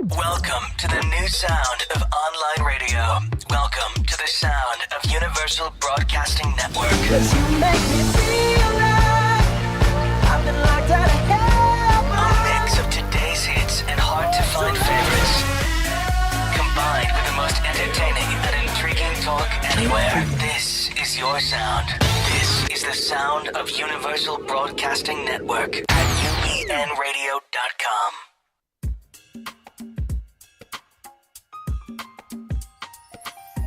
Welcome to the new sound of online radio. Welcome to the sound of Universal Broadcasting Network. 'Cause you make me feel like I've been locked out of hell. A mix of today's hits and hard-to-find favorites, combined with the most entertaining and intriguing talk anywhere. This is your sound. This is the sound of Universal Broadcasting Network at ubnradio.com.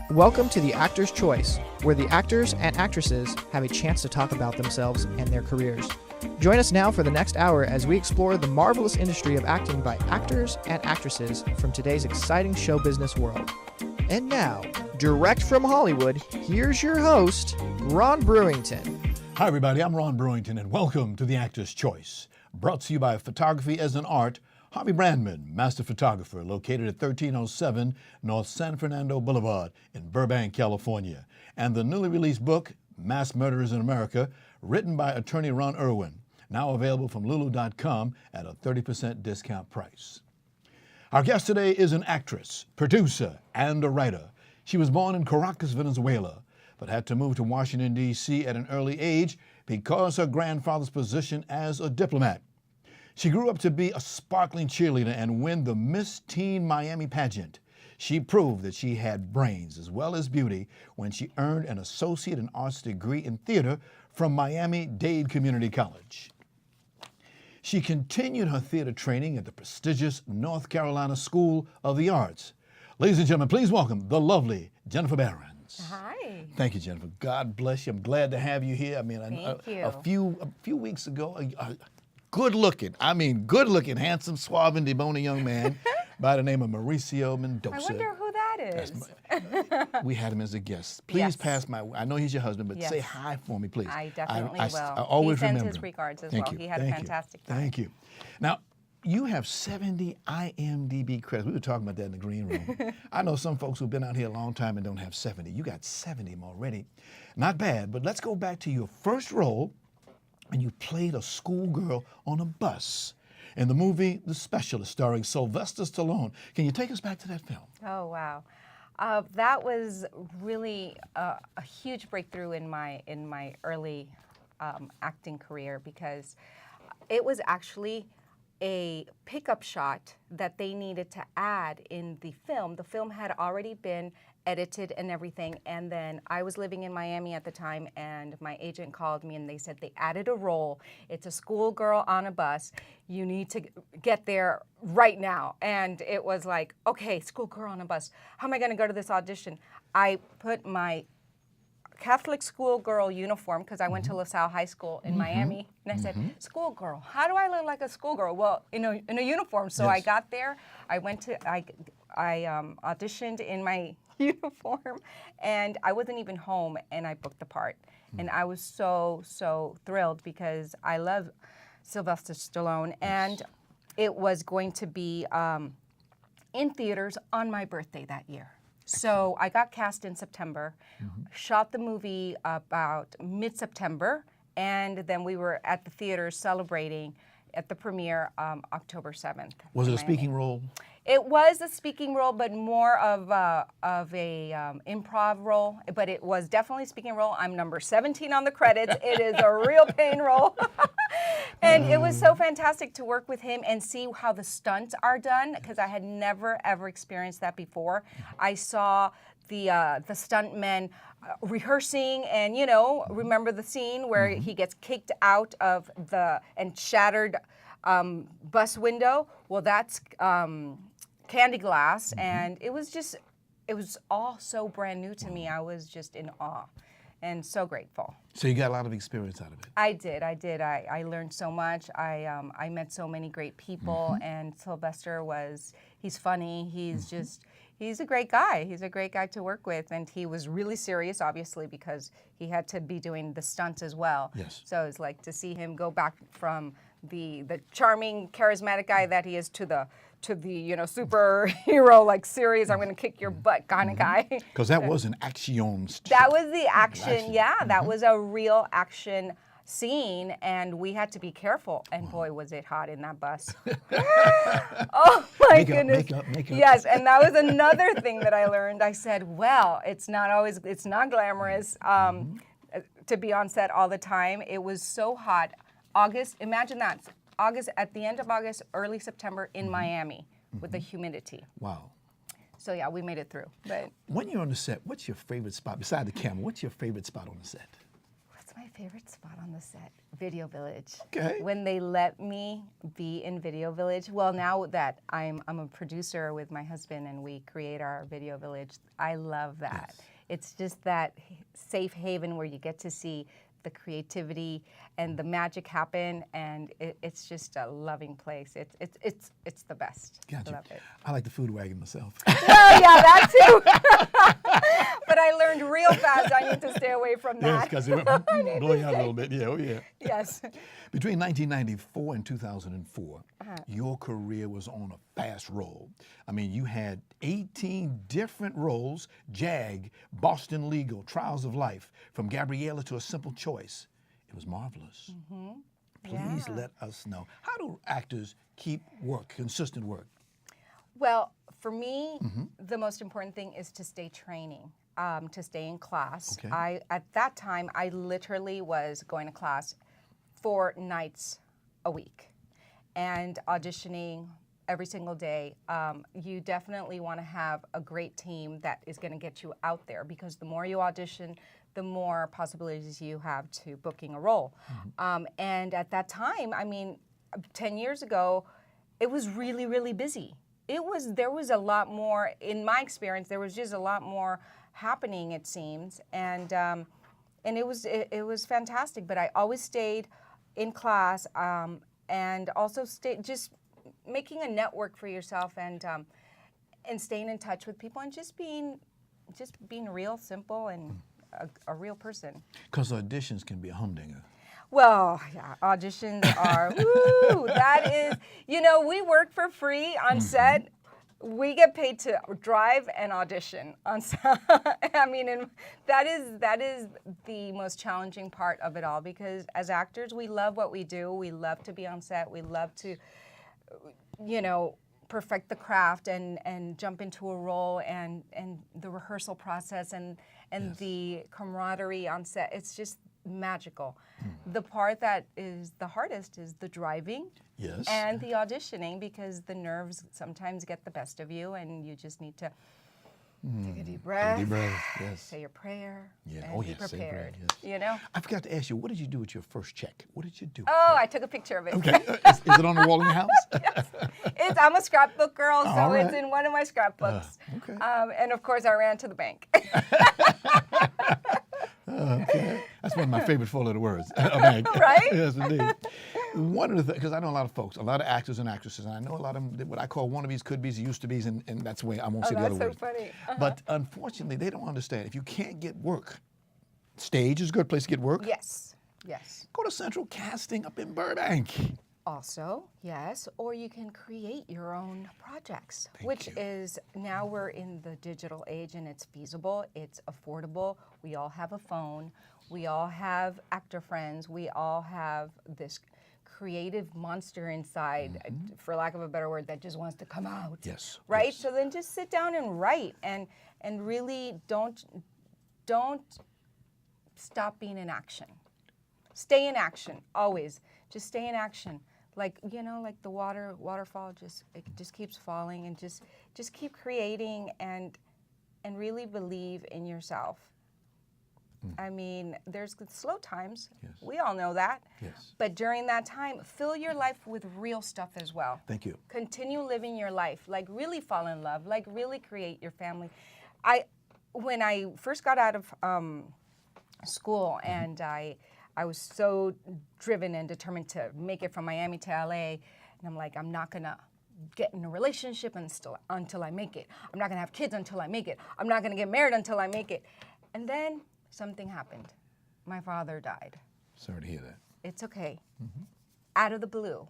Welcome to The Actor's Choice, where the actors and actresses have a chance to talk about themselves and their careers. Join us now for the next hour as we explore the marvelous industry of acting by actors and actresses from today's exciting show business world. And now, direct from Hollywood, here's your host, Ron Brewington. Hi everybody, I'm Ron Brewington and welcome to The Actor's Choice, brought to you by Photography as an Art, Harvey Brandman, master photographer, located at 1307 North San Fernando Boulevard in Burbank, California, and the newly released book, Mass Murderers in America, written by attorney Ron Irwin, now available from lulu.com at a 30% discount price. Our guest today is an actress, producer, and a writer. She was born in Caracas, Venezuela, but had to move to Washington, D.C. at an early age because her grandfather's position as a diplomat. She grew up to be a sparkling cheerleader and win the Miss Teen Miami pageant. She proved that she had brains as well as beauty when she earned an associate in arts degree in theater from Miami-Dade Community College. She continued her theater training at the prestigious North Carolina School of the Arts. Ladies and gentlemen, please welcome the lovely Yeniffer Behrens. Hi. Thank you, Jennifer. God bless you. I'm glad to have you here. I mean, Thank you. a few weeks ago, good-looking, handsome, suave, and debonair young man by the name of Mauricio Mendoza. I wonder who that is. We had him as a guest. Please Yes. pass I know he's your husband, but say Yes. hi for me, please. I definitely will. I always he sends remember his him. regards as Thank well. you. He had Thank a you. fantastic time. Thank you. Now, you have 70 IMDb credits. We were talking about that in the green room. I know some folks who've been out here a long time and don't have 70. You got 70 already. Not bad, but let's go back to your first role, and you played a schoolgirl on a bus in the movie The Specialist, starring Sylvester Stallone. Can you take us back to that film? Oh, wow. That was really a huge breakthrough in my early acting career, because it was actually a pickup shot that they needed to add in the film. The film had already been edited and everything, and then I was living in Miami at the time, and my agent called me and they said they added a role. It's a schoolgirl on a bus. You need to get there right now. And it was like, okay, schoolgirl on a bus. How am I going to go to this audition? I put my Catholic schoolgirl uniform, because I went to LaSalle High School in Miami, and I said, schoolgirl, how do I look like a schoolgirl? Well, in a uniform. So I got there, I auditioned in my uniform, and I wasn't even home, and I booked the part. And I was so thrilled, because I love Sylvester Stallone, and it was going to be in theaters on my birthday that year. So I got cast in September, shot the movie about mid-September, and then we were at the theater celebrating at the premiere October 7th. Was it a speaking role? It was a speaking role, but more of a improv role. But it was definitely a speaking role. I'm number 17 on the credits. It is a real pain role. And it was so fantastic to work with him and see how the stunts are done, because I had never, ever experienced that before. I saw the stuntmen rehearsing, and remember the scene where he gets kicked out of and shattered bus window? Well, that's candy glass, and it was all so brand new to me. I was just in awe and so grateful. So you got a lot of experience out of it. I did. I learned so much. I met so many great people, and Sylvester he's funny. He's a great guy. He's a great guy to work with, and he was really serious, obviously, because he had to be doing the stunts as well. Yes. So it's like to see him go back from the charming, charismatic guy that he is to the superhero, like serious, I'm going to kick your butt kind of guy. Because that was an action. That was the action. Yeah, that was a real action scene, and we had to be careful. And boy, was it hot in that bus. Oh my goodness. Make up. Yes, and that was another thing that I learned. I said, well, it's not glamorous to be on set all the time. It was so hot. August, imagine that. August, at the end of August, early September in Miami with the humidity. Wow. So yeah, we made it through. But When you're on the set, what's your favorite spot beside the camera? What's your favorite spot on the set? what's my favorite spot on the set? Video Village. Okay. When they let me be in Video Village. Well, now that I'm a producer with my husband and we create our Video Village, I love that. Yes. It's just that safe haven where you get to see the creativity and the magic happen, and it's just a loving place. It's the best. Gotcha. I love it. I like the food wagon myself. Oh yeah, that too. But I learned real fast I need to stay away from Yes, that. because it went blowing out a little bit. Yeah, oh yeah. Yes. Between 1994 and 2004, your career was on a fast roll. I mean, you had 18 different roles: JAG, Boston Legal, Trials of Life, From Gabriella to A Simple Choice. It was marvelous. Please Yeah. let us know. How do actors keep work, consistent work? Well, for me, the most important thing is to stay training, to stay in class. Okay. At that time, I literally was going to class 4 nights a week and auditioning every single day. You definitely want to have a great team that is going to get you out there, because the more you audition, the more possibilities you have to booking a role. And at that time, I mean, 10 years ago, it was really, really busy. There was a lot more, in my experience, there was just a lot more happening, it seems. And it was fantastic, but I always stayed in class, and also just making a network for yourself, and staying in touch with people, and just being real, simple, and a real person. Because auditions can be a humdinger. Well, yeah, auditions are, woo, that is, we work for free on set. We get paid to drive and audition on set. I mean, and that is the most challenging part of it all, because as actors, we love what we do. We love to be on set. We love to, perfect the craft and jump into a role, and the rehearsal process and Yes. the camaraderie on set. It's just magical. The part that is the hardest is the driving. Yes. And the auditioning, because the nerves sometimes get the best of you, and you just need to take a deep breath, Deep breath, yes. say your prayer, Yeah. and Oh, be yes. say prayer, prepared. yes. I forgot to ask you, what did you do with your first check? What did you do? Oh, I took a picture of it. Okay. Is it on the wall in your house? I'm a scrapbook girl, so All right. it's in one of my scrapbooks. Okay. And of course, I ran to the bank. Okay. That's one of my favorite four-letter words. Right? Yes, indeed. One of the things, because I know a lot of folks, a lot of actors and actresses, and I know a lot of them, what I call wannabes, could-bes, used-to-bes, and that's why I won't say the other That's so words. funny. But unfortunately, they don't understand. If you can't get work, stage is a good place to get work. Yes. Go to Central Casting up in Burbank. Also, yes, or you can create your own projects, Thank which you. is, now we're in the digital age, and it's feasible, it's affordable. We all have a phone, we all have actor friends, we all have this creative monster inside, for lack of a better word, that just wants to come out. Yes, Right? yes. So then just sit down and write, and really don't stop being in action. Stay in action, always. Just stay in action. Like, like the waterfall, it just keeps falling, and just keep creating, and really believe in yourself. I mean, there's slow times. Yes. We all know that. Yes. But during that time, fill your life with real stuff as well. Thank you. Continue living your life. Like, really fall in love. Like, really create your family. When I first got out of school, and I was so driven and determined to make it from Miami to LA, and I'm like, I'm not gonna get in a relationship until I make it. I'm not gonna have kids until I make it. I'm not gonna get married until I make it. And then something happened. My father died. Sorry to hear that. It's okay. Out of the blue,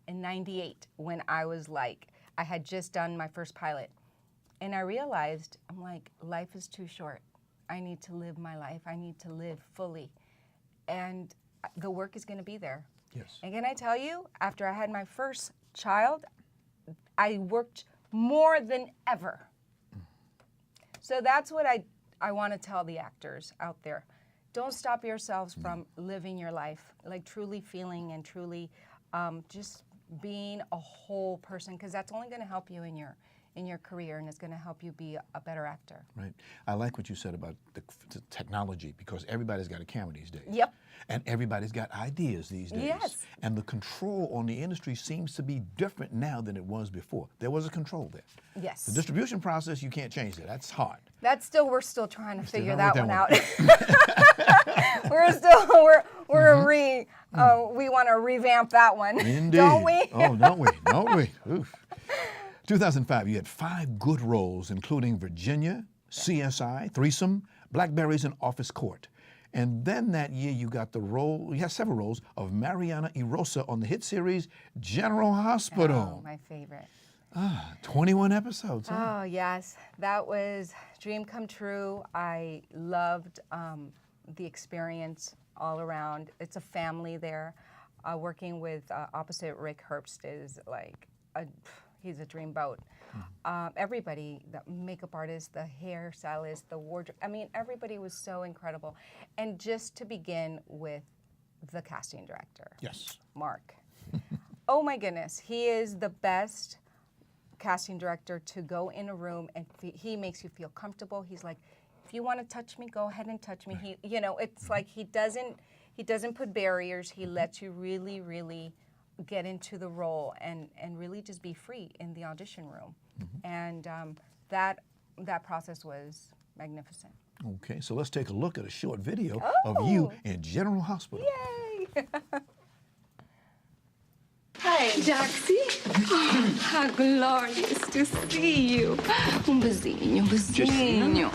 in '98, when I was like, I had just done my first pilot, and I realized, I'm like, life is too short. I need to live my life. I need to live fully. And the work is going to be there. Yes. And can I tell you, after I had my first child, I worked more than ever. So that's what I want to tell the actors out there. Don't stop yourselves from living your life, like truly feeling and truly just being a whole person, because that's only going to help you in your career, and it's going to help you be a better actor. Right. I like what you said about the technology, because everybody's got a camera these days. Yep. And everybody's got ideas these days. Yes. And the control on the industry seems to be different now than it was before. There was a control there. Yes. The distribution process, you can't change that. That's hard. We're still trying to figure not that worked one out. We want to revamp that one. Indeed. Don't we? Oh, don't we? Don't we? Oof. 2005, you had 5 good roles, including Virginia, CSI, Threesome, Blackberries, and Office Court. And then that year you got the role, you had several roles of Mariana Irosa on the hit series General Hospital. Oh, my favorite. 21 episodes. Huh? Oh, yes. That was dream come true. I loved the experience all around. It's a family there. Working with opposite Rick Herbst is like, he's a dreamboat. Everybody, the makeup artist, the hairstylist, the wardrobe, I mean, everybody was so incredible. And just to begin with the casting director. Yes. Mark. Oh my goodness, he is the best casting director to go in a room and he makes you feel comfortable. He's like, if you want to touch me, go ahead and touch me. He, it's like he doesn't put barriers. He lets you really, really get into the role and really just be free in the audition room. And that process was magnificent. Okay, so let's take a look at a short video of you in General Hospital. Yay! Hi, Jaxie. Oh, how glorious to see you. Un besinho, un besinho.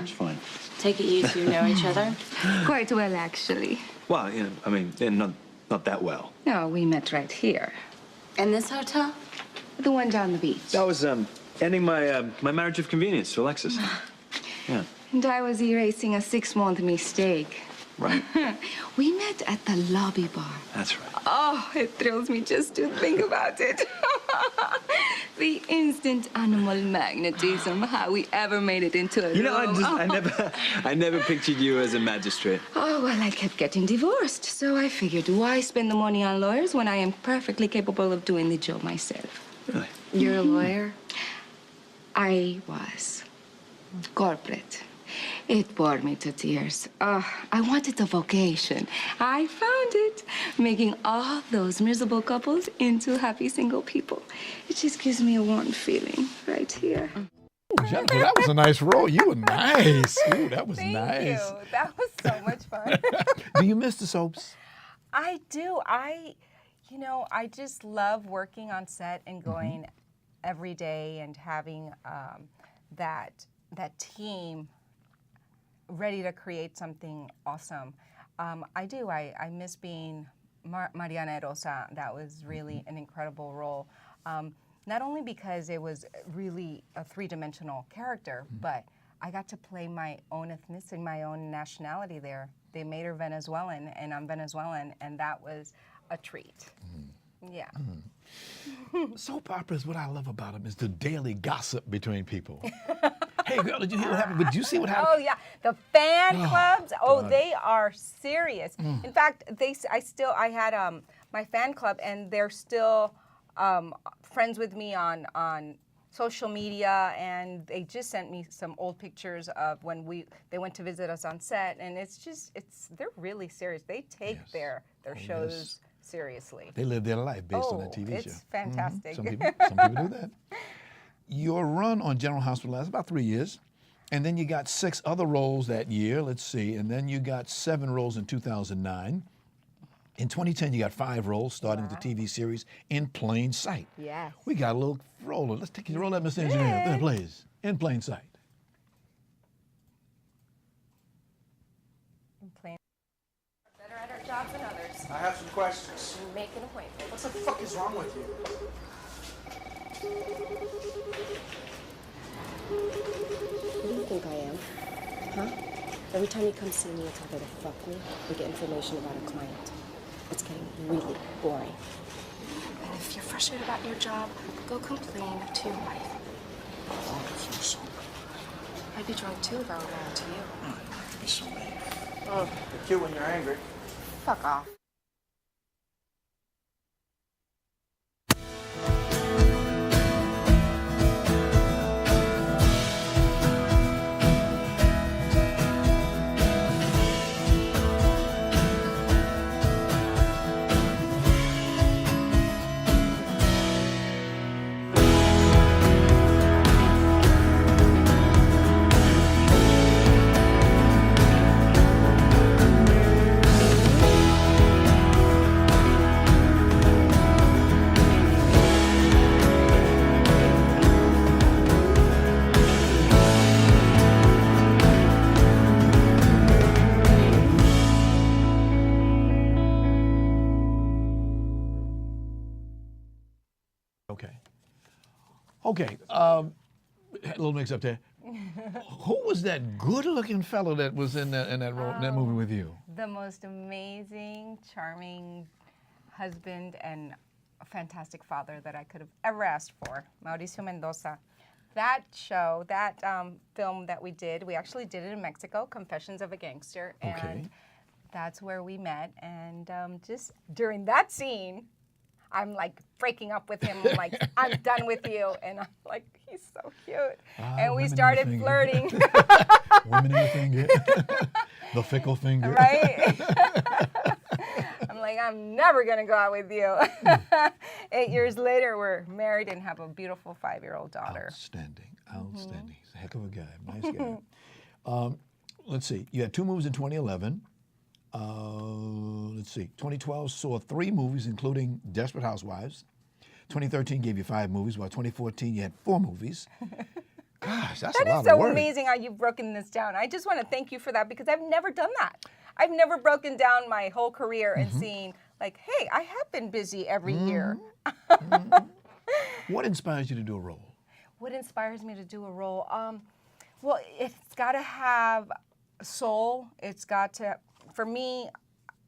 It's fine. Take it you two know each other? Quite well, actually. Well, yeah, I mean, not that well. No, we met right here. In this hotel? The one down the beach. That was ending my my marriage of convenience to Alexis. Yeah. And I was erasing a 6-month mistake. Right. We met at the lobby bar. That's right. Oh, it thrills me just to think about it. The instant animal magnetism, how we ever made it into a You know, room. I never pictured you as a magistrate. Oh, well, I kept getting divorced, so I figured, why spend the money on lawyers when I am perfectly capable of doing the job myself? Really? You're a lawyer? I was. Corporate. It bored me to tears. I wanted a vocation. I found it, making all those miserable couples into happy single people. It just gives me a warm feeling right here. Ooh, Jennifer, that was a nice role. You were nice. Ooh, that was Thank nice. you. That was so much fun. Do you miss the soaps? I do. I just love working on set and going every day and having that team ready to create something awesome. I do. I miss being Mariana Rosa. That was really an incredible role. Not only because it was really a 3-dimensional character, but I got to play my own ethnicity, my own nationality there. They made her Venezuelan, and I'm Venezuelan, and that was a treat. Yeah. Soap operas, what I love about them is the daily gossip between people. Hey, girl, did you hear what happened? Did you see what happened? Oh, yeah. The fan clubs, they are serious. In fact, I had my fan club, and they're still friends with me on social media, and they just sent me some old pictures of when they went to visit us on set, and they're really serious. They take their shows seriously. They live their life based on that TV show. It's fantastic. Some people do that. Your run on General Hospital lasted about 3 years, and then you got 6 other roles that year, let's see, and then you got 7 roles in 2009. In 2010, you got 5 roles, starting with the TV series In Plain Sight. Yes. We got a little roller. Let's take you roll that, Mr. Engineer. There, please. In Plain Sight. Better at our jobs than others. I have some questions. Make an appointment. What the fuck is wrong with you? Who do you think I am? Huh? Every time you come see me, it's either to fuck me or get information about a client. It's getting really boring. And if you're frustrated about your job, go complain to your wife. I'd be drunk too if I were lying to you. Oh, you have to be so mean. Oh, you're cute when you're angry. Fuck off. Okay. Okay. A little mix up there. Who was that good-looking fellow that was in that movie with you? The most amazing, charming husband and a fantastic father that I could have ever asked for, Mauricio Mendoza. That show, that film that we did, we actually did it in Mexico, Confessions of a Gangster. Okay. And that's where we met. And just during that scene, I'm like breaking up with him. I'm like, I'm done with you. And I'm like, he's so cute. And we women in the started finger. flirting. Women in the finger. The fickle finger. Right? I'm like, I'm never going to go out with you. 8 years later, we're married and have a beautiful 5-year-old daughter. Outstanding. Outstanding. He's a heck of a guy. Nice guy. Let's see. You had 2 movies in 2011. Let's see. 2012 saw 3 movies, including Desperate Housewives. 2013 gave you 5 movies, while 2014 you had 4 movies. Gosh, that's a lot of work. That is so amazing how you've broken this down. I just want to thank you for that because I've never done that. I've never broken down my whole career and seen, like, hey, I have been busy every year. What inspires you to do a role? What inspires me to do a role? Well, it's got to have soul. It's got to, for me,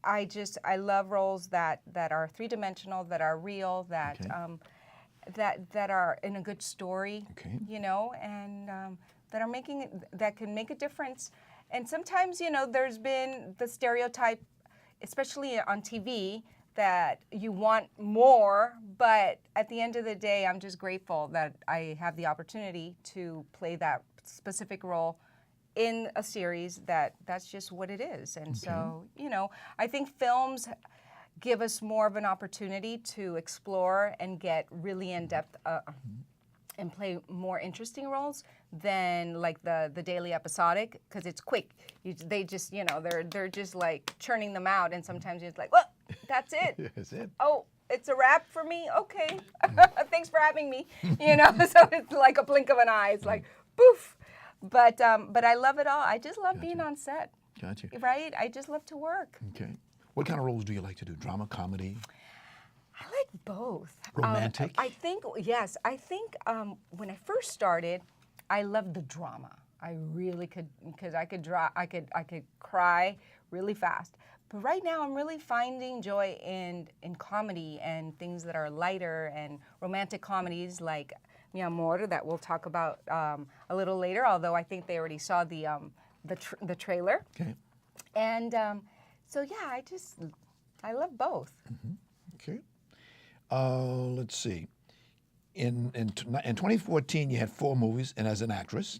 I love roles that are 3-dimensional, that are real, that that are in a good story, you know, and that can make a difference. And sometimes, you know, there's been the stereotype, especially on TV, that you want more, but at the end of the day, I'm just grateful that I have the opportunity to play that specific role in a series that's just what it is. And so, you know, I think films give us more of an opportunity to explore and get really in-depth and play more interesting roles than like the daily episodic, because it's quick. They just, you know, they're just like churning them out, and sometimes you're like, well, that's it. That's it. Oh, it's a wrap for me? Okay. Thanks for having me. You know, so it's like a blink of an eye. It's like, poof. But I love it all. I just love being on set. Gotcha. Right? I just love to work. Okay. What kind of roles do you like to do? Drama, comedy? I like both. Romantic? I think, yes. I think when I first started, I loved the drama. I really could, because I could cry really fast. But right now, I'm really finding joy in comedy and things that are lighter and romantic comedies like Mi Amor, that we'll talk about a little later. Although I think they already saw the trailer. Okay. And so yeah, I love both. Okay. Let's see. In 2014, you had 4 movies and as an actress,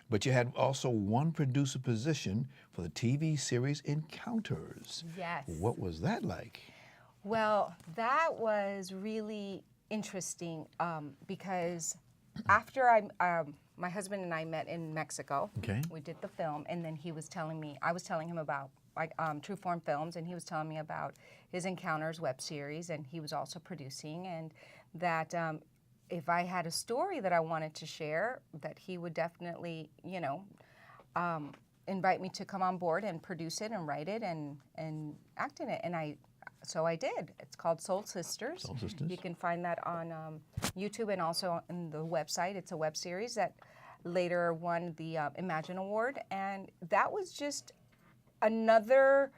but you had also 1 producer position for the TV series Encounters. Yes. What was that like? Well, that was really interesting because after my husband and I met in Mexico, we did the film, and then I was telling him about True Form Films, and he was telling me about his Encounters web series, and he was also producing, and that if I had a story that I wanted to share, that he would definitely, you know, invite me to come on board and produce it and write it and act in it. And so I did. It's called Soul Sisters. Soul Sisters. You can find that on YouTube and also on the website. It's a web series that later won the Imagine Award, and that was just another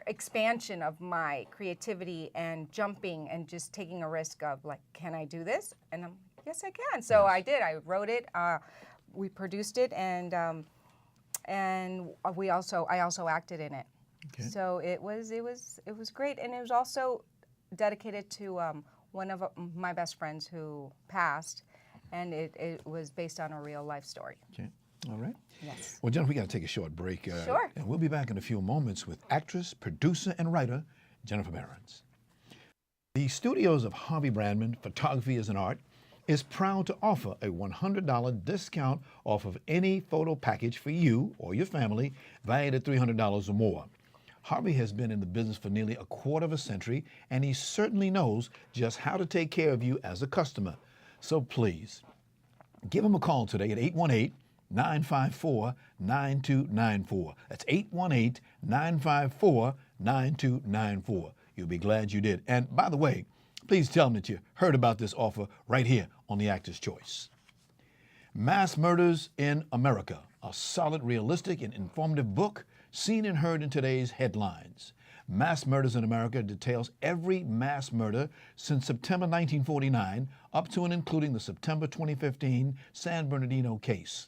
expansion of my creativity and jumping and just taking a risk of like, can I do this? And I'm yes, I can. So I did. I wrote it. We produced it, and I also acted in it. Okay. So it was great, and it was also dedicated to one of my best friends who passed, and it was based on a real life story. Okay. All right. Yes. Well, Jennifer, we got to take a short break. Sure. And we'll be back in a few moments with actress, producer, and writer Yeniffer Behrens. The studios of Harvey Brandman Photography is an Art is proud to offer a $100 discount off of any photo package for you or your family valued at $300 or more. Harvey has been in the business for nearly a quarter of a century, and he certainly knows just how to take care of you as a customer. So please, give him a call today at 818-954-9294. That's 818-954-9294. You'll be glad you did. And by the way, please tell them that you heard about this offer right here on The Actor's Choice. Mass Murders in America, a solid, realistic, and informative book seen and heard in today's headlines. Mass Murders in America details every mass murder since September 1949 up to and including the September 2015 San Bernardino case.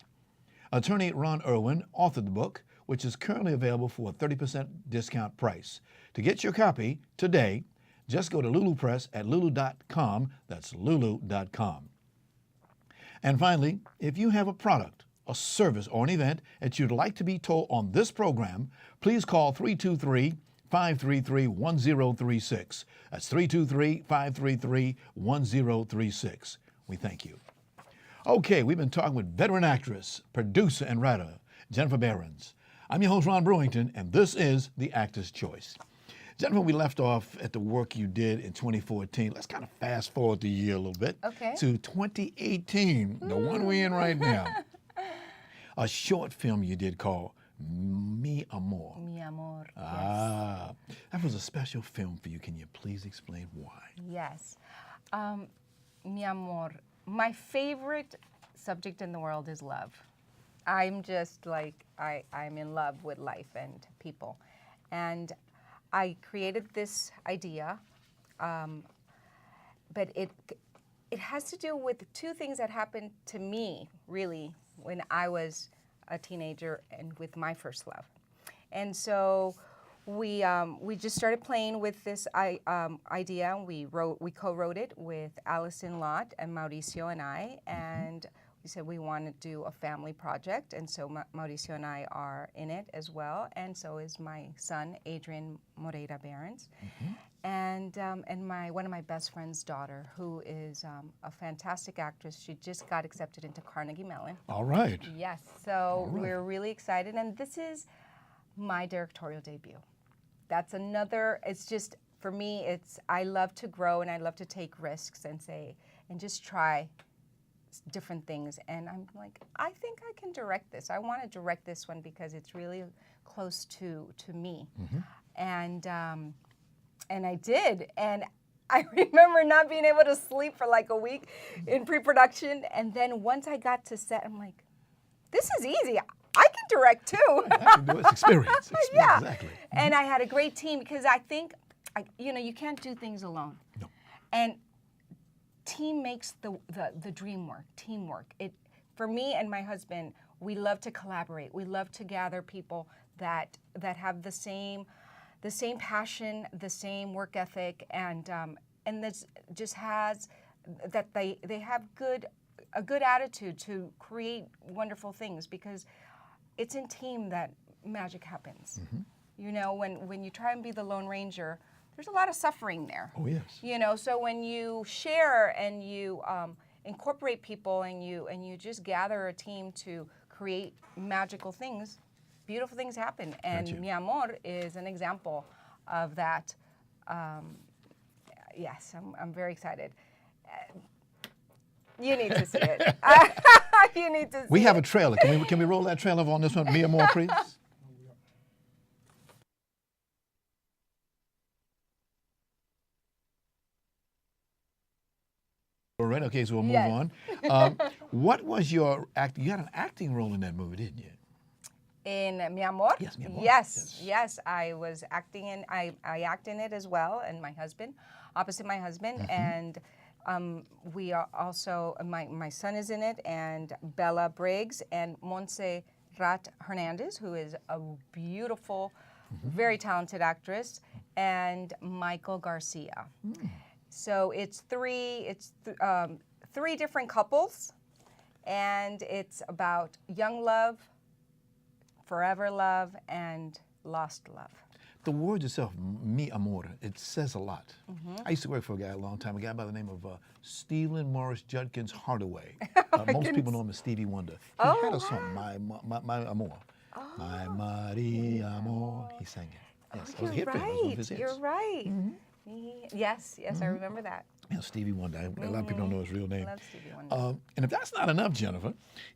Attorney Ron Irwin authored the book, which is currently available for a 30% discount price. To get your copy today, just go to Lulu Press at lulu.com. That's lulu.com. And finally, if you have a product, a service, or an event that you'd like to be told on this program, please call 323-533-1036. That's 323-533-1036. We thank you. Okay, we've been talking with veteran actress, producer, and writer Yeniffer Behrens. I'm your host, Ron Brewington, and this is The Actor's Choice. Jennifer, we left off at the work you did in 2014. Let's kind of fast forward the year a little bit to 2018, the one we're in right now. A short film you did called Mi Amor. Mi Amor. Ah, that was a special film for you. Can you please explain why? Yes. Mi Amor. My favorite subject in the world is love. I'm just like, I'm in love with life and people. And I created this idea, but it has to do with two things that happened to me, really, when I was a teenager and with my first love. And so we just started playing with this idea. We co-wrote it with Allison Lott and Mauricio and I, and we said we want to do a family project, and so Mauricio and I are in it as well, and so is my son, Adrian Moreira Behrens, and one of my best friend's daughter, who is a fantastic actress. She just got accepted into Carnegie Mellon. All right. Yes, so we're really excited, and this is my directorial debut. That's another, it's just, for me, I love to grow and I love to take risks and just try different things, and I'm like, I think I can direct this. I want to direct this one because it's really close to me, and I did, and I remember not being able to sleep for like a week in pre-production, and then once I got to set, I'm like, this is easy. I can direct too. I can do it. It's experience. Yeah, exactly. And I had a great team because I think, you can't do things alone. No. And team makes the dream work, teamwork. For me and my husband, we love to collaborate. We love to gather people that have the same passion, the same work ethic, and this just has that they have a good attitude to create wonderful things, because it's in team that magic happens. When you try and be the Lone Ranger, there's a lot of suffering there. Oh, yes. So when you share and you incorporate people and you just gather a team to create magical things, beautiful things happen. And Gotcha. Mi Amor is an example of that. Yes, I'm very excited. You need to see it. You need to see it. We have a trailer. Can we roll that trailer on this one? Mi Amor, please. All right, okay, so we'll move on. What was your act? You had an acting role in that movie, didn't you? In Mi Amor? Yes, Mi Amor. Yes. I was acting in. I act in it as well, and my husband, opposite my husband, and we are also my son is in it, and Bella Briggs and Montserrat Hernandez, who is a beautiful, very talented actress, and Michael Garcia. So it's three different couples, and it's about young love, forever love, and lost love. The word itself, mi amor, it says a lot. I used to work for a guy a long time, a guy by the name of Stephen Morris Judkins Hardaway. Most people know him as Stevie Wonder. He had a song, My Amor. My Maria Amor. He sang it. Yes, it was a hit for him. It was one of his hits. You're right. Yes, I remember that. Yeah, Stevie Wonder. A lot of people don't know his real name. I love Stevie Wonder. And if that's not enough, Yeniffer,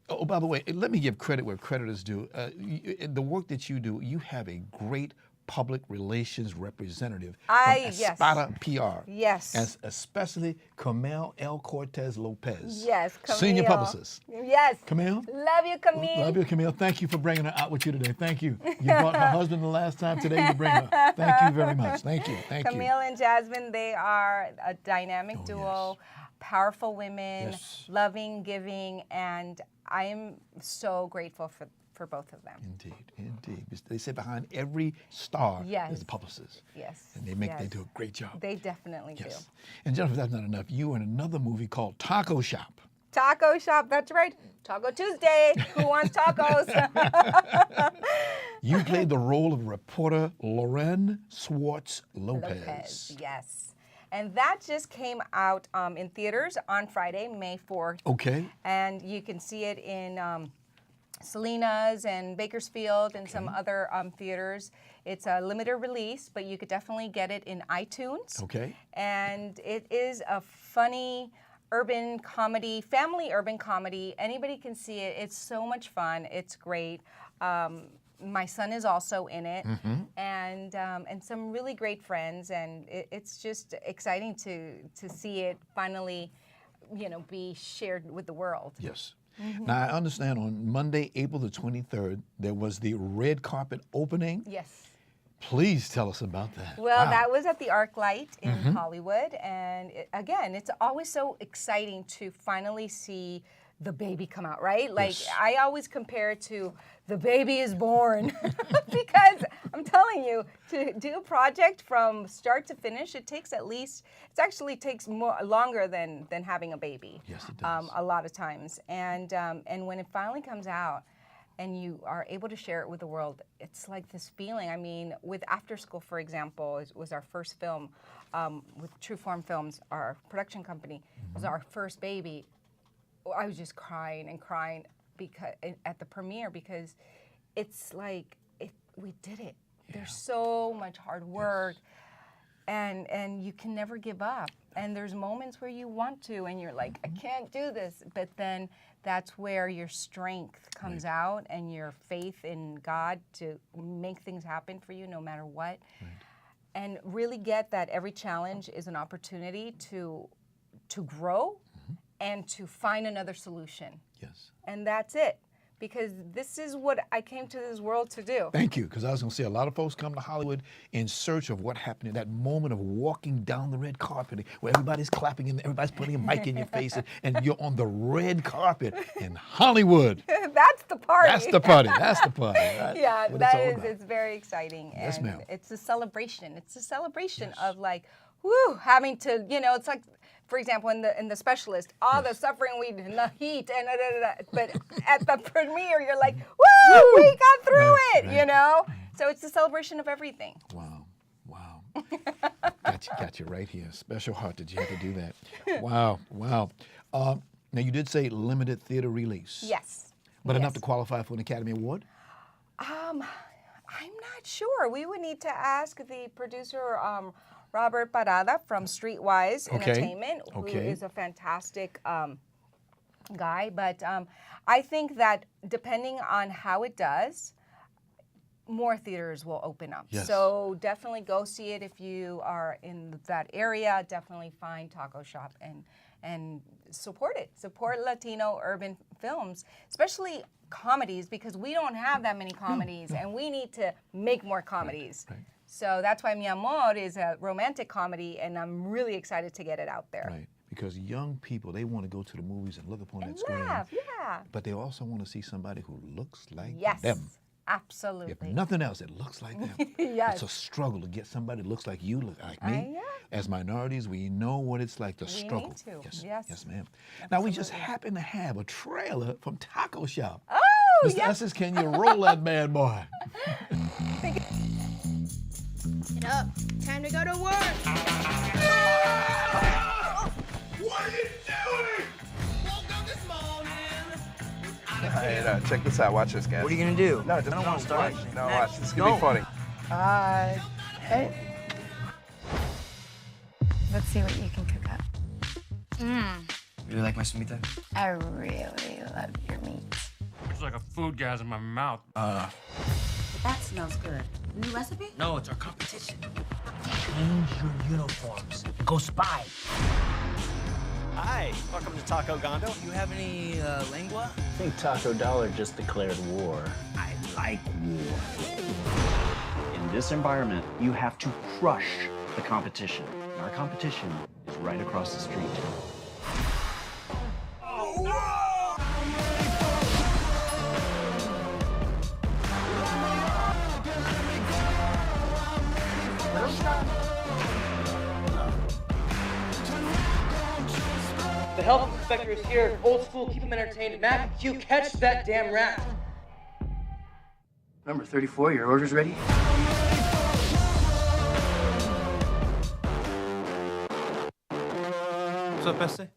oh, by the way, let me give credit where credit is due. The work that you do, you have a great public relations representative from Espada PR. Yes. As especially Camille L. Cortez Lopez. Yes, Camille. Senior publicist. Yes. Camille? Love you, Camille. Love you, Camille. Thank you for bringing her out with you today. Thank you. You brought her husband the last time. Today you bring her. Thank you very much. Thank you. Thank you. Camille and Jasmine, they are a dynamic duo, powerful women, loving, giving, and I am so grateful for both of them. Indeed. They say behind every star is a publicist. Yes. And they do a great job. They definitely do. And Jennifer, that's not enough. You were in another movie called Taco Shop. Taco Shop, that's right. Taco Tuesday. Who wants tacos? You played the role of reporter Loren Swartz Lopez. Yes. And that just came out in theaters on Friday, May 4th. Okay. And you can see it in Selena's and Bakersfield and some other theaters. It's a limited release, but you could definitely get it in iTunes. Okay. And it is a funny urban comedy, family urban comedy. Anybody can see it. It's so much fun. It's great. My son is also in it, and some really great friends. And it's just exciting to see it finally, be shared with the world. Yes. Now, I understand on Monday, April the 23rd, there was the red carpet opening. Yes. Please tell us about that. Well, that was at the ArcLight in Hollywood. And again, it's always so exciting to finally see the baby come out, right? Like, I always compare it to the baby is born. Because I'm telling you, to do a project from start to finish, it actually takes longer than having a baby. Yes, it does. A lot of times. And when it finally comes out and you are able to share it with the world, it's like this feeling. I mean, with After School, for example, it was our first film with True Form Films, our production company. It was our first baby. I was just crying and crying at the premiere because it's like we did it. There's so much hard work, and you can never give up. And there's moments where you want to, and you're like, I can't do this. But then that's where your strength comes out, and your faith in God to make things happen for you no matter what. And really get that every challenge is an opportunity to grow and to find another solution. Yes. And that's it. Because this is what I came to this world to do. Thank you, because I was going to say a lot of folks come to Hollywood in search of what happened in that moment of walking down the red carpet where everybody's clapping and everybody's putting a mic in your face and you're on the red carpet in Hollywood. That's the party. That's the party. That's the party. Right? Yeah, that is. It's very exciting. Yes, and ma'am. It's a celebration. It's a celebration of like, having to, it's like, for example, in the Specialist, all the suffering in the heat and but at the premiere, you're like, woo, we got through it, So it's a celebration of everything. Wow. Got you right here. Special heart that you have to do that. Wow. Now you did say limited theater release. Yes. But enough to qualify for an Academy Award? I'm not sure. We would need to ask the producer, Robert Parada from Streetwise Entertainment, who is a fantastic guy. But I think that depending on how it does, more theaters will open up. Yes. So definitely go see it if you are in that area. Definitely find Taco Shop and and support it. Support Latino urban films, especially comedies, because we don't have that many comedies, and we need to make more comedies. Right. So that's why Mi Amor is a romantic comedy, and I'm really excited to get it out there. Right. Because young people, they want to go to the movies and look upon And that screen. laugh, yeah. But they also want to see somebody who looks like Yes, them. absolutely. If nothing else, it looks like them. Yes. It's a struggle to get somebody that looks like you, look like me. Yeah. As minorities, we know what it's like to struggle. need to. Yes, Yes. yes, ma'am. Now, we just happen to have a trailer from Taco Shop. Oh, Mr. yes. Essex, can you roll that bad boy? Get up. Time to go to work. What are you doing? Hey, check this out. Watch this, guys. What are you gonna do? No, just I don't want to start. watch. No, watch. This is gonna be funny. Hey. Let's see what you can cook up. Really like my sumita? I really love your meat. It's like a food gas in my mouth. That smells good. New recipe? No, it's our competition. Change your uniforms. Go spy. Hi, welcome to Taco Gondo. You have any lengua? I think Taco Dollar just declared war. I like war. In this environment, you have to crush the competition. And our competition is right across the street. The health inspector is here. Old school, keep him entertained. Mac and Q, catch that damn rat. Number 34, your order's ready? What's up, Bessie?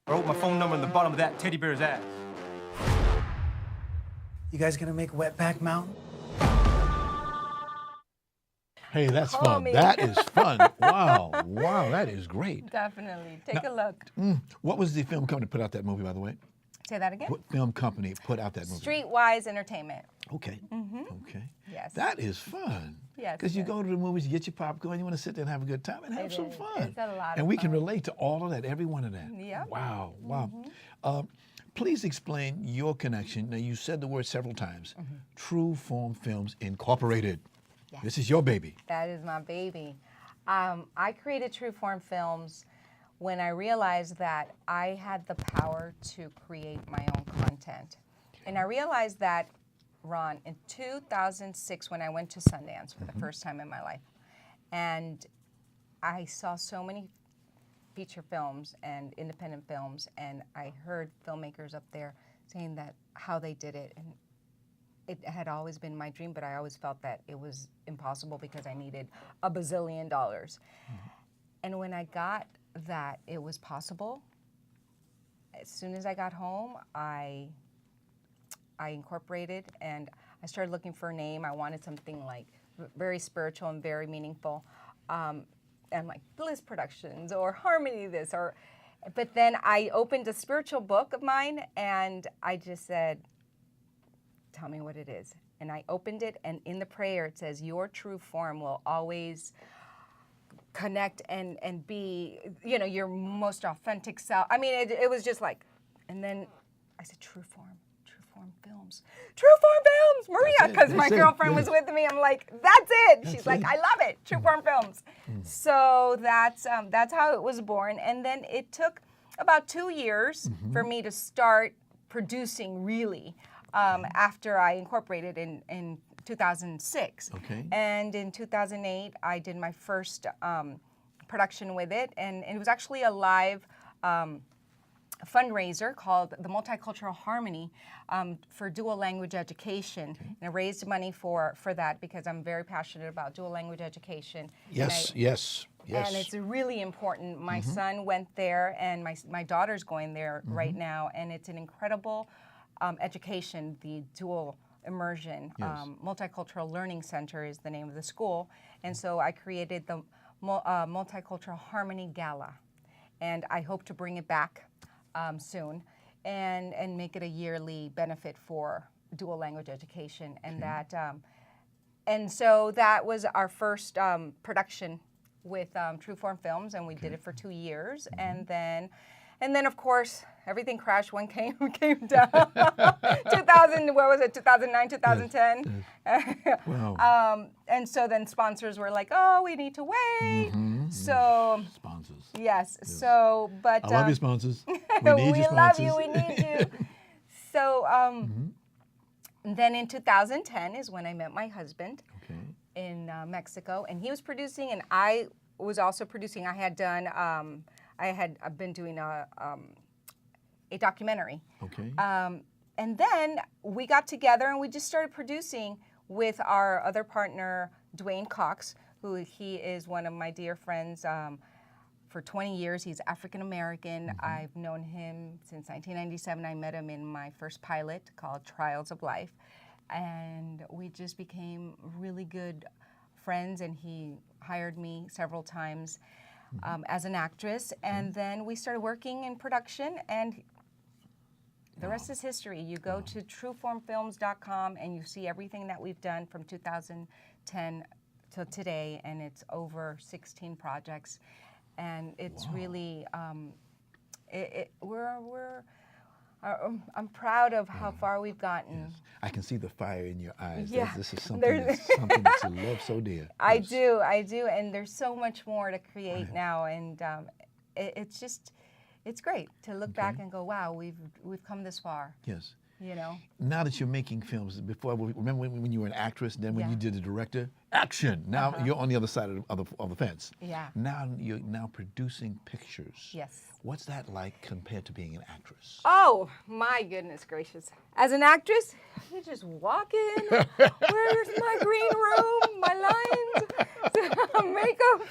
I wrote my phone number on the bottom of that teddy bear's ass. You guys gonna make Wetback Mountain? Hey, that's Call fun. me. That is fun. Wow, wow, that is great. Definitely. Take a look. What was the film company that put out that movie, by the way? Say that again? What film company put out that movie? Streetwise Entertainment. Okay. Okay. Yes. That is fun. Yes, Because you it go to the movies, you get your popcorn, you want to sit there and have a good time and have It some is. fun. It's a lot and of we can fun. relate to all of that, every one of that. Yep. Wow, wow. Please explain your connection. Now, you said the word several times. True Form Films Incorporated. Yes. This is your baby. That is my baby. I created True Form Films when I realized that I had the power to create my own content. And I realized that, Ron, in 2006, when I went to Sundance for the first time in my life, and I saw so many feature films and independent films, and I heard filmmakers up there saying that how they did it, and it had always been my dream, but I always felt that it was impossible because I needed $1 bazillion. And when I got that it was possible, as soon as I got home, I incorporated, and I started looking for a name. I wanted something like very spiritual and very meaningful, and like Bliss Productions or Harmony this, but then I opened a spiritual book of mine, and I just said, tell me what it is. And I opened it, and in the prayer it says, your true form will always connect and be, your most authentic self. I mean, it was just like, and then I said, True Form Films, Maria, because my girlfriend was with me. I'm like, that's it. She's like, I love it, True Form Films. So that's how it was born. And then it took about 2 years for me to start producing really, after I incorporated in 2006. Okay. And in 2008, I did my first production with it, and it was actually a live fundraiser called the Multicultural Harmony for dual language education. And I raised money for that because I'm very passionate about dual language education. Yes. And it's really important. My son went there, and my daughter's going there right now, and it's an incredible education. The dual immersion multicultural learning center is the name of the school, and so I created the Multicultural Harmony Gala, and I hope to bring it back soon, and make it a yearly benefit for dual language education, and and so that was our first production with True Form Films, and we did it for 2 years, and then of course everything crashed. One came down. 2000, what was it? 2009, 2010. Yes. Wow. And so then sponsors were like, "Oh, we need to wait." So sponsors. Yes. So, but I love you, sponsors. We need we you, love sponsors. you. We need you. So then in 2010 is when I met my husband in Mexico, and he was producing, and I was also producing. I had done. I've been doing a documentary. Okay. And then we got together and we just started producing with our other partner, Dwayne Cox, who he is one of my dear friends for 20 years. He's African American. I've known him since 1997. I met him in my first pilot called Trials of Life. And we just became really good friends, and he hired me several times as an actress. And then we started working in production, and the rest is history. You go to trueformfilms.com and you see everything that we've done from 2010 till today, and it's over 16 projects. And it's really, I'm proud of how far we've gotten. Yes. I can see the fire in your eyes. Yeah. This is something that you love so dear. I do, and there's so much more to create now, and it's just, it's great to look back and go, wow, we've come this far. Yes. You know. Now that you're making films, before remember when you were an actress, then when you did the director, action. Now you're on the other side of the fence. Yeah. Now you're producing pictures. Yes. What's that like compared to being an actress? Oh my goodness gracious! As an actress, you just walk in. Where's my green room? My lines, makeup.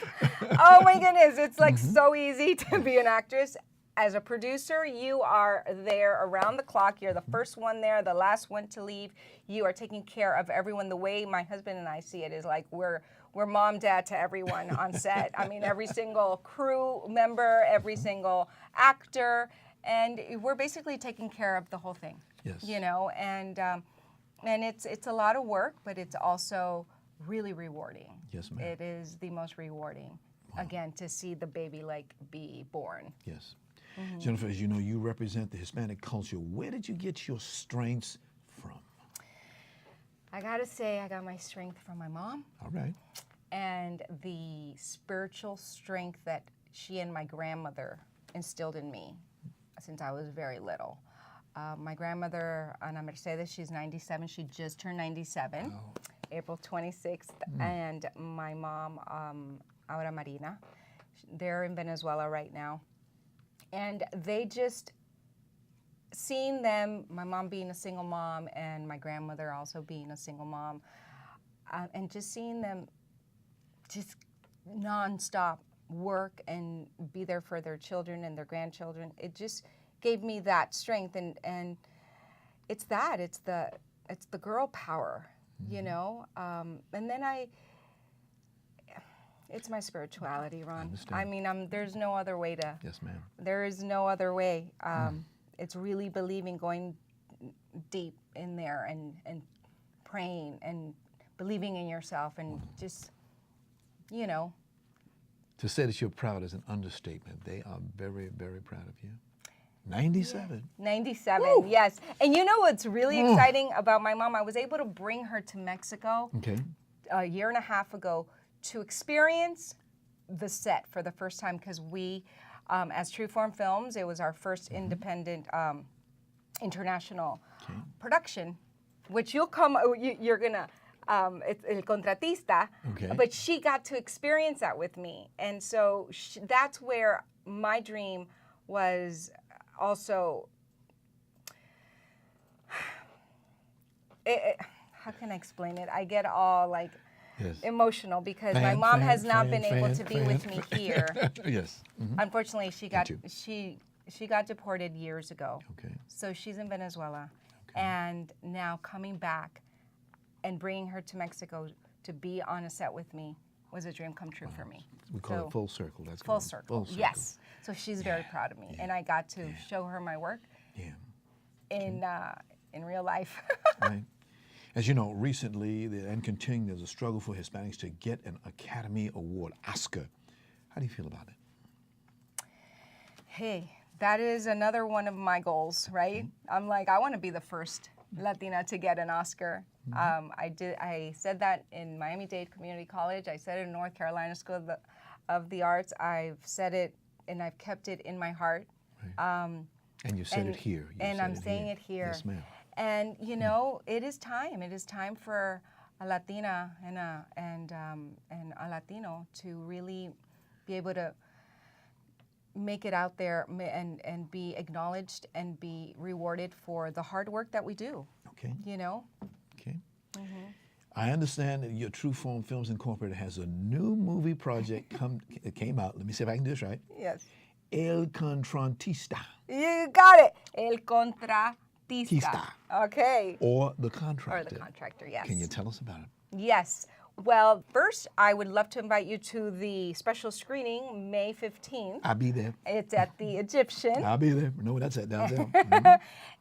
Oh my goodness! It's like so easy to be an actress. As a producer, you are there around the clock. You're the first one there, the last one to leave. You are taking care of everyone. The way my husband and I see it is like we're mom, dad to everyone on set. I mean, every single crew member, every single actor, and we're basically taking care of the whole thing. Yes. You know, and it's a lot of work, but it's also really rewarding. Yes, ma'am. It is the most rewarding, again, to see the baby be born. Yes. Yeniffer, as you know, you represent the Hispanic culture. Where did you get your strengths from? I gotta say, I got my strength from my mom. All right. And the spiritual strength that she and my grandmother instilled in me since I was very little. My grandmother, Ana Mercedes, she's 97. She just turned 97, April 26th. And my mom, Aura Marina, they're in Venezuela right now. And they just, seeing them, my mom being a single mom and my grandmother also being a single mom, and just seeing them just nonstop work and be there for their children and their grandchildren, it just gave me that strength. And it's the girl power, you know. And then it's my spirituality, Ron. I mean, there's no other way to. Yes, ma'am. There is no other way. It's really believing, going deep in there, and praying and believing in yourself, and just, you know. To say that you're proud is an understatement. They are very, very proud of you. 97. 97, Woo! yes. And you know what's really exciting about my mom? I was able to bring her to Mexico a year and a half ago to experience the set for the first time, because we, as True Form Films, it was our first independent international production, which you're gonna, it's El Contratista, but she got to experience that with me. And so that's where my dream was also, how can I explain it? I get all like, emotional because my mom has not been able to be with me here. Yes. Unfortunately, she got deported years ago. So she's in Venezuela, and now coming back and bringing her to Mexico to be on a set with me was a dream come true for me. We call it full circle. That's full circle. Yes. So she's very proud of me, and I got to show her my work in real life. Right. As you know, recently and continuing, there's a struggle for Hispanics to get an Academy Award, Oscar. How do you feel about it? Hey, that is another one of my goals, right? I'm like, I want to be the first Latina to get an Oscar. I said that in Miami-Dade Community College. I said it in North Carolina School of the Arts. I've said it and I've kept it in my heart. And you said it here. I'm saying it here. Yes, ma'am. And you know, it is time. It is time for a Latina and a Latino to really be able to make it out there and be acknowledged and be rewarded for the hard work that we do. Okay. You know? Okay. I understand that your True Form Films Incorporated has a new movie project came out. Let me see if I can do this right. Yes. El Contratista. You got it. El Contratista. Okay. Or The Contractor. Or The Contractor, yes. Can you tell us about it? Yes. Well, first, I would love to invite you to the special screening, May 15th. I'll be there. It's at the Egyptian. I'll be there. No, that's at downtown.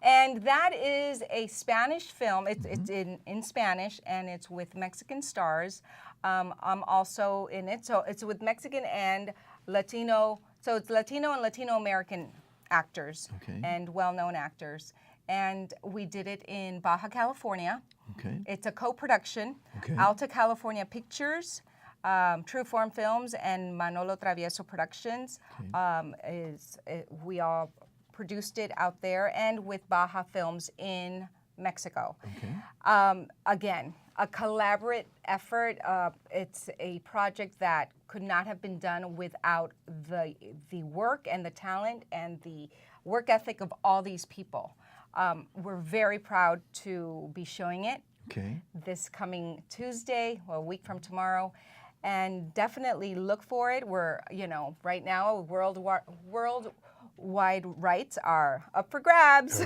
And that is a Spanish film. It's in Spanish, and it's with Mexican stars. I'm also in it. So it's with Mexican and Latino. So it's Latino and Latino American actors and well-known actors. And we did it in Baja California. Okay. It's a co-production. Alta California Pictures, True Form Films, and Manolo Travieso Productions. We all produced it out there, and with Baja Films in Mexico. Again, a collaborative effort. It's a project that could not have been done without the work and the talent and the work ethic of all these people. We're very proud to be showing it this coming Tuesday, well, a week from tomorrow, and definitely look for it. We're, right now, worldwide rights are up for grabs.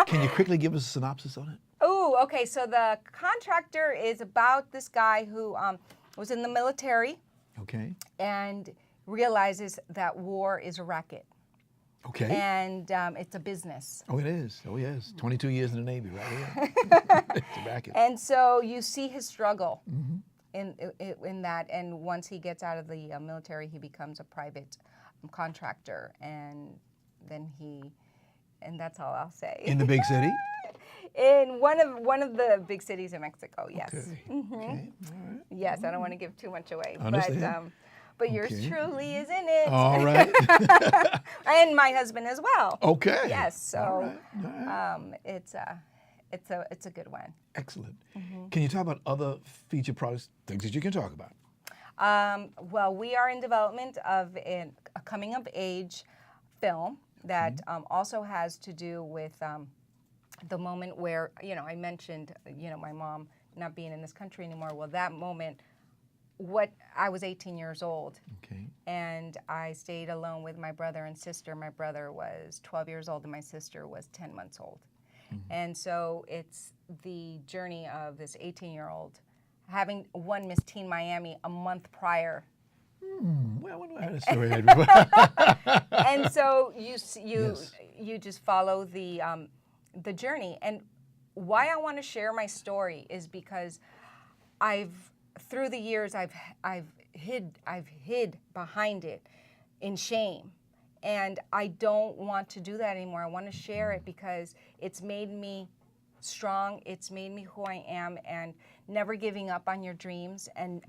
Can you quickly give us a synopsis on it? Oh, okay. So The Contractor is about this guy who was in the military and realizes that war is a racket. And it's a business. Oh, it is. Oh, yes. 22 years in the Navy, right? Yeah. It's a racket. And so you see his struggle in that. And once he gets out of the military, he becomes a private contractor. And then and that's all I'll say. In the big city? In one of the big cities in Mexico, yes. Okay. All right. Yes, I don't want to give too much away. But yours truly is in it. All right. And my husband as well. Okay. Yes. So All right. it's a good one. Excellent. Can you talk about other feature products, things that you can talk about? Well, we are in development of a coming of age film that also has to do with the moment where, I mentioned, my mom not being in this country anymore. Well, that moment, I was 18 years old, and I stayed alone with my brother and sister. My brother was 12 years old, and my sister was 10 months old. And so it's the journey of this 18-year-old having won Miss Teen Miami a month prior. Well, I wonder how that story had before. And so you just follow the journey. And why I want to share my story is because through the years I've hid behind it in shame. And I don't want to do that anymore. I want to share it because it's made me strong. It's made me who I am, and never giving up on your dreams and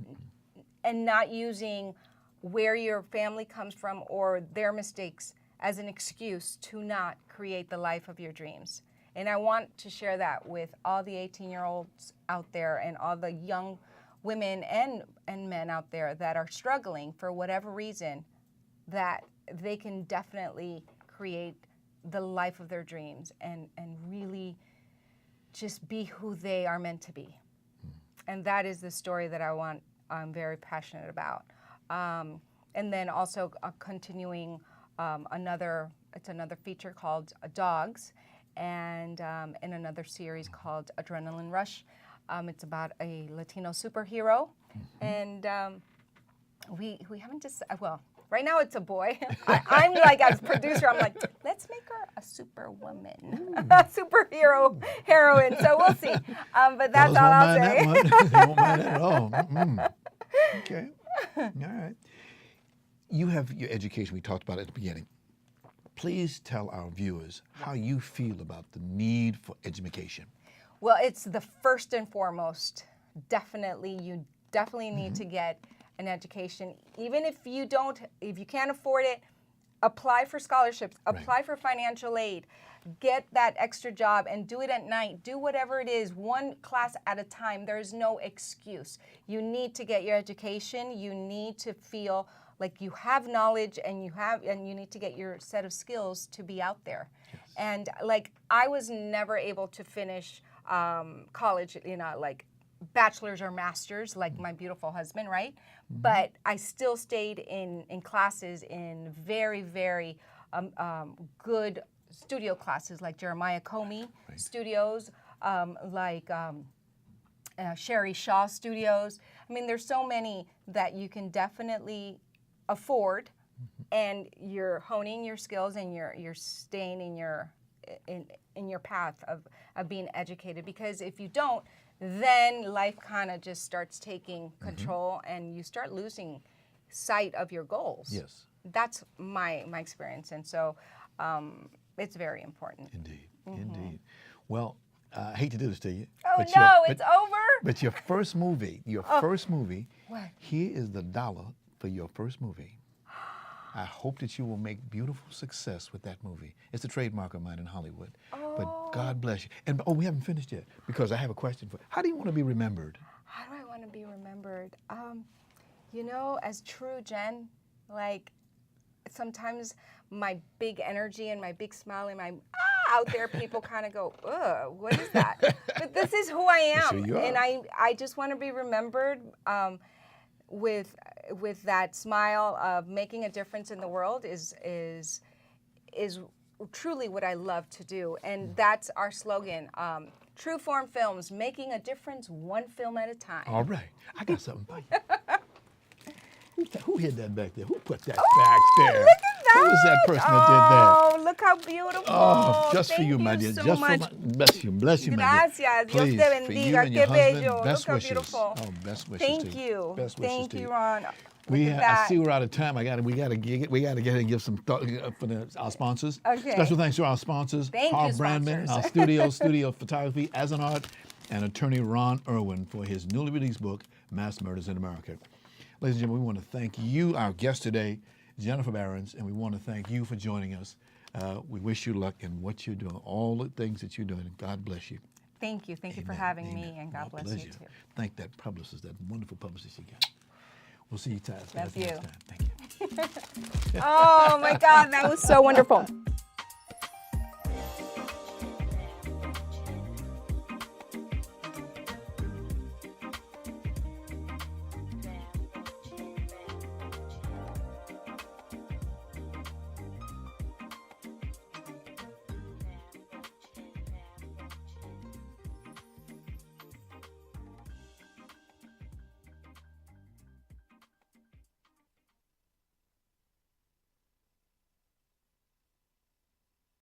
not using where your family comes from or their mistakes as an excuse to not create the life of your dreams. And I want to share that with all the 18-year-olds out there and all the young women and men out there that are struggling for whatever reason, that they can definitely create the life of their dreams and really just be who they are meant to be. And that is the story that I'm very passionate about. And then also continuing another feature called Dogs, and in another series called Adrenaline Rush. It's about a Latino superhero, and we haven't decided. Well, right now it's a boy. I'm like, as producer, I'm like, let's make her a superwoman, a superhero heroine. So we'll see. But that's all I'll say. They won't mind that at all. Okay. All right. you have your education we talked about at the beginning. Please tell our viewers how you feel about the need for education. Well, it's the first and foremost. Definitely, you definitely need to get an education. Even if you can't afford it, apply for scholarships, apply for financial aid, get that extra job and do it at night. Do whatever it is, one class at a time. There's no excuse. You need to get your education. You need to feel like you have knowledge and you need to get your set of skills to be out there. Yes. And like I was never able to finish college, like bachelor's or master's, like my beautiful husband, right? But I still stayed in classes in very, very good studio classes like Jeremiah Comey Studios, like Sherry Shaw Studios. I mean, there's so many that you can definitely afford, and you're honing your skills and you're staying in your path of being educated. Because if you don't, then life kind of just starts taking control and you start losing sight of your goals. Yes. That's my experience. And so it's very important. Indeed. Indeed. Well, I hate to do this to you. Oh, no, it's over? But your first movie, what? Here is the dollar for your first movie. I hope that you will make beautiful success with that movie. It's a trademark of mine in Hollywood. Oh. But God bless you. And we haven't finished yet, because I have a question for you. How do you want to be remembered? How do I want to be remembered? As true Jen, like sometimes my big energy and my big smile and my out there, people kind of go, ugh, what is that? But this is who I am. Sure you are. And I just want to be remembered with that smile of making a difference in the world is truly what I love to do. And that's our slogan, True Form Films, making a difference one film at a time. All right. I got something for you. Who hid that back there? Who put that back there? Look at that. Who was that person that did that? Oh, look how beautiful. Oh, just for you, my dear. So just much. for bless you, my dear. Gracias. Please, Dios te bendiga. for you and your husband, best Look how wishes. beautiful. Oh, best wishes Thank to you. Best wishes Thank to you, Ron. I see we're out of time. We got to get and give some thought for our sponsors. Okay. Special thanks to our sponsors. Thank Harv you, Brandman, our studio photography as an art, and attorney Ron Irwin for his newly released book, Mass Murders in America. Ladies and gentlemen, we want to thank you, our guest today, Yeniffer Behrens, and we want to thank you for joining us. We wish you luck in what you're doing, all the things that you're doing, and God bless you. Thank you. Thank you for having me, and God bless you too. Thank that publicist, that wonderful publicist you got. We'll see you guys next time. Thank you. Oh my God, that was so wonderful.